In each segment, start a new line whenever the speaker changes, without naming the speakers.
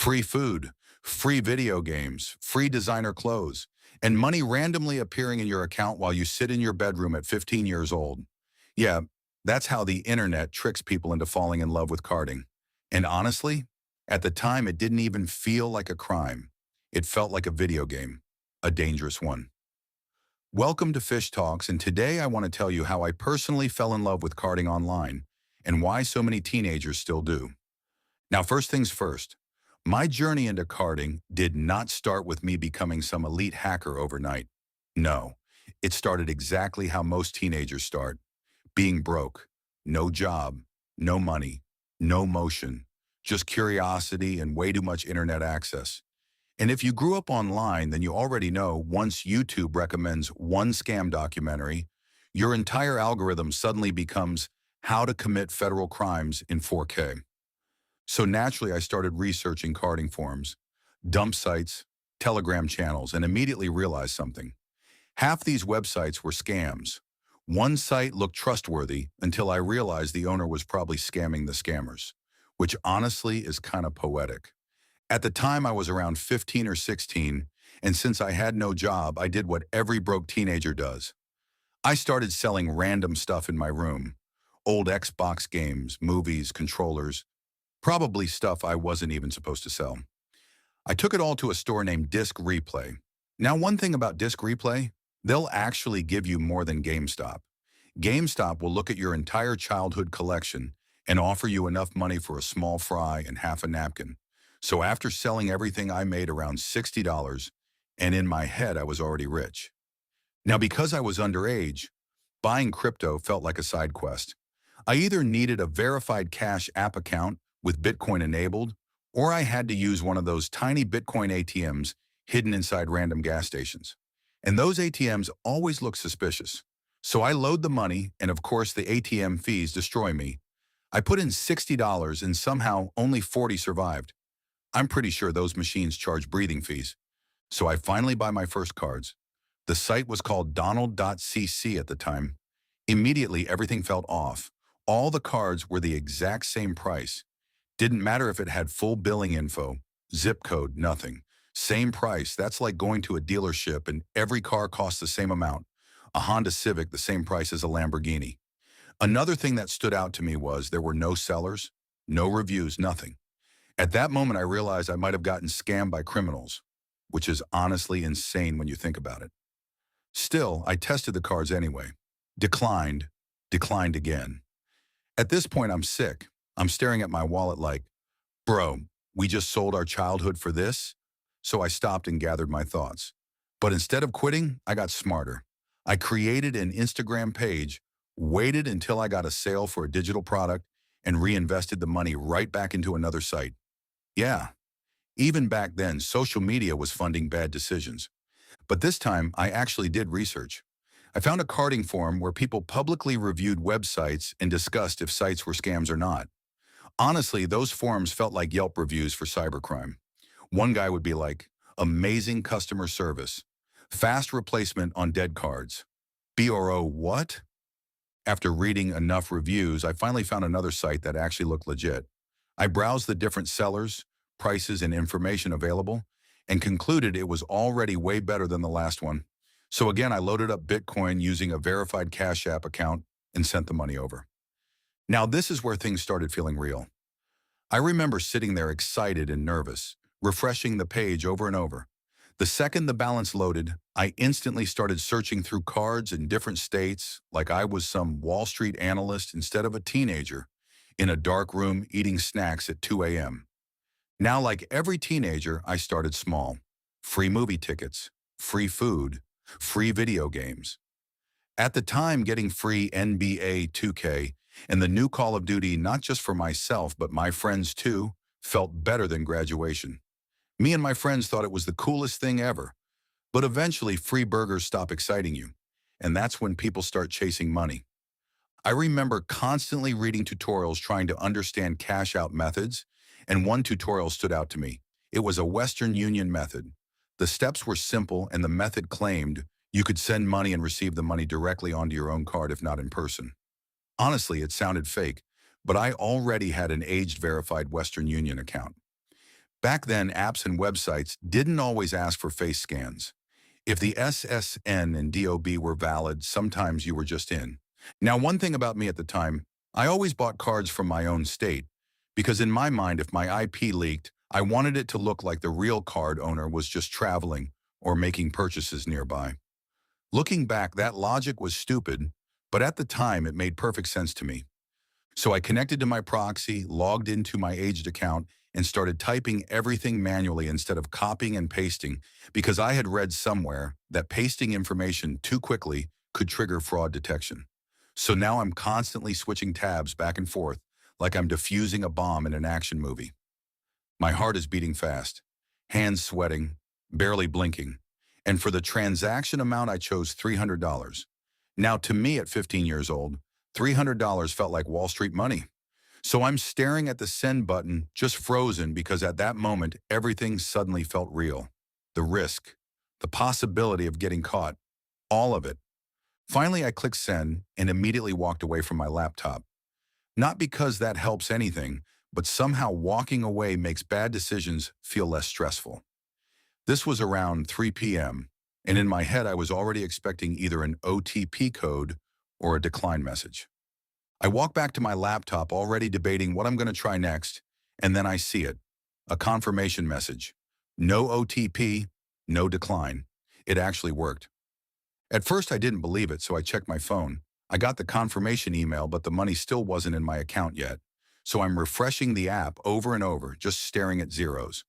free food, free video games, free designer clothes, and money randomly appearing in your account while you sit in your bedroom at 15 years old. Yeah, that's how the internet tricks people into falling in love with carding. And honestly, at the time, it didn't even feel like a crime. It felt like a video game, a dangerous one. Welcome to Fish Talks, and today I want to tell you how I personally fell in love with carding online and why so many teenagers still do. Now, first things first, my journey into carding did not start with me becoming some elite hacker overnight. No, it started exactly how most teenagers start, being broke, no job, no money, no motion, just curiosity and way too much internet access. And if you grew up online, then you already know once YouTube recommends one scam documentary, your entire algorithm suddenly becomes how to commit federal crimes in 4K. So naturally, I started researching carding forums, dump sites, Telegram channels, and immediately realized something. Half these websites were scams. One site looked trustworthy until I realized the owner was probably scamming the scammers, which honestly is kind of poetic. At the time, I was around 15 or 16, and since I had no job, I did what every broke teenager does. I started selling random stuff in my room, old Xbox games, movies, controllers, probably stuff I wasn't even supposed to sell. I took it all to a store named Disc Replay. Now, one thing about Disc Replay, they'll actually give you more than GameStop. GameStop will look at your entire childhood collection and offer you enough money for a small fry and half a napkin. So after selling everything, I made around $60, and in my head, I was already rich. Now, because I was underage, buying crypto felt like a side quest. I either needed a verified cash app account with Bitcoin enabled, or I had to use one of those tiny Bitcoin ATMs hidden inside random gas stations. And those ATMs always look suspicious. So I load the money, and of course the ATM fees destroy me. I put in $60 and somehow only 40 survived. I'm pretty sure those machines charge breathing fees. So I finally buy my first cards. The site was called Donald.cc at the time. Immediately, everything felt off. All the cards were the exact same price. Didn't matter if it had full billing info, zip code, nothing. Same price. That's like going to a dealership and every car costs the same amount. A Honda Civic, the same price as a Lamborghini. Another thing that stood out to me was there were no sellers, no reviews, nothing. At that moment, I realized I might have gotten scammed by criminals, which is honestly insane when you think about it. Still, I tested the cards anyway. Declined, declined again. At this point, I'm sick. I'm staring at my wallet like, bro, we just sold our childhood for this? So I stopped and gathered my thoughts. But instead of quitting, I got smarter. I created an Instagram page, waited until I got a sale for a digital product, and reinvested the money right back into another site. Yeah, even back then, social media was funding bad decisions. But this time, I actually did research. I found a carding forum where people publicly reviewed websites and discussed if sites were scams or not. Honestly, those forums felt like Yelp reviews for cybercrime. One guy would be like, amazing customer service, fast replacement on dead cards. BRO what? After reading enough reviews, I finally found another site that actually looked legit. I browsed the different sellers, prices, and information available, and concluded it was already way better than the last one. So again, I loaded up Bitcoin using a verified Cash App account and sent the money over. Now this is where things started feeling real. I remember sitting there excited and nervous, refreshing the page over and over. The second the balance loaded, I instantly started searching through cards in different states like I was some Wall Street analyst instead of a teenager in a dark room eating snacks at 2 a.m. Now, like every teenager, I started small. Free movie tickets, free food, free video games. At the time, getting free NBA 2K and the new Call of Duty, not just for myself, but my friends too, felt better than graduation. Me and my friends thought it was the coolest thing ever. But eventually, free burgers stop exciting you. And that's when people start chasing money. I remember constantly reading tutorials trying to understand cash out methods, and one tutorial stood out to me. It was a Western Union method. The steps were simple, and the method claimed you could send money and receive the money directly onto your own card if not in person. Honestly, it sounded fake, but I already had an aged verified Western Union account. Back then, apps and websites didn't always ask for face scans. If the SSN and DOB were valid, sometimes you were just in. Now, one thing about me at the time, I always bought cards from my own state, because in my mind, if my IP leaked, I wanted it to look like the real card owner was just traveling or making purchases nearby. Looking back, that logic was stupid, but at the time it made perfect sense to me. So I connected to my proxy, logged into my aged account, and started typing everything manually instead of copying and pasting, because I had read somewhere that pasting information too quickly could trigger fraud detection. So now I'm constantly switching tabs back and forth like I'm defusing a bomb in an action movie. My heart is beating fast, hands sweating, barely blinking. And for the transaction amount, I chose $300. Now, to me at 15 years old, $300 felt like Wall Street money. So I'm staring at the send button, just frozen, because at that moment, everything suddenly felt real. The risk, the possibility of getting caught, all of it. Finally, I clicked send and immediately walked away from my laptop. Not because that helps anything, but somehow walking away makes bad decisions feel less stressful. This was around 3 p.m., and in my head I was already expecting either an OTP code or a decline message. I walk back to my laptop already debating what I'm going to try next, and then I see it. A confirmation message. No OTP, no decline. It actually worked. At first I didn't believe it, so I checked my phone. I got the confirmation email, but the money still wasn't in my account yet. So I'm refreshing the app over and over, just staring at zeros.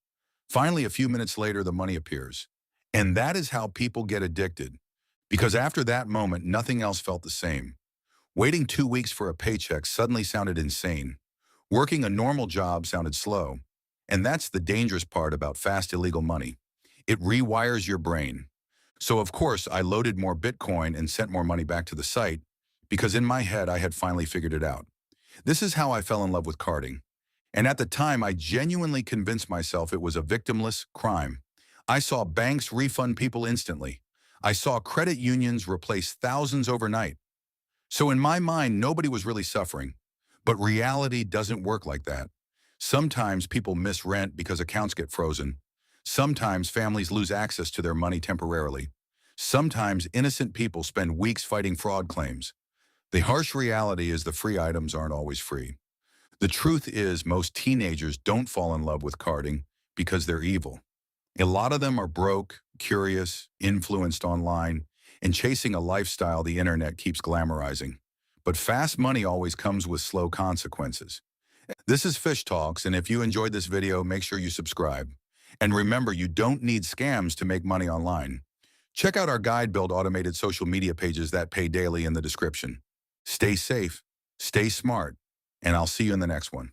Finally, a few minutes later, the money appears. And that is how people get addicted. Because after that moment, nothing else felt the same. Waiting 2 weeks for a paycheck suddenly sounded insane. Working a normal job sounded slow. And that's the dangerous part about fast illegal money. It rewires your brain. So of course, I loaded more Bitcoin and sent more money back to the site, because in my head, I had finally figured it out. This is how I fell in love with carding. And at the time, I genuinely convinced myself it was a victimless crime. I saw banks refund people instantly. I saw credit unions replace thousands overnight. So in my mind, nobody was really suffering. But reality doesn't work like that. Sometimes people miss rent because accounts get frozen. Sometimes families lose access to their money temporarily. Sometimes innocent people spend weeks fighting fraud claims. The harsh reality is the free items aren't always free. The truth is most teenagers don't fall in love with carding because they're evil. A lot of them are broke, curious, influenced online, and chasing a lifestyle the internet keeps glamorizing. But fast money always comes with slow consequences. This is Fish Talks, and if you enjoyed this video, make sure you subscribe. And remember, you don't need scams to make money online. Check out our guide build automated social media pages that pay daily in the description. Stay safe, stay smart, and I'll see you in the next one.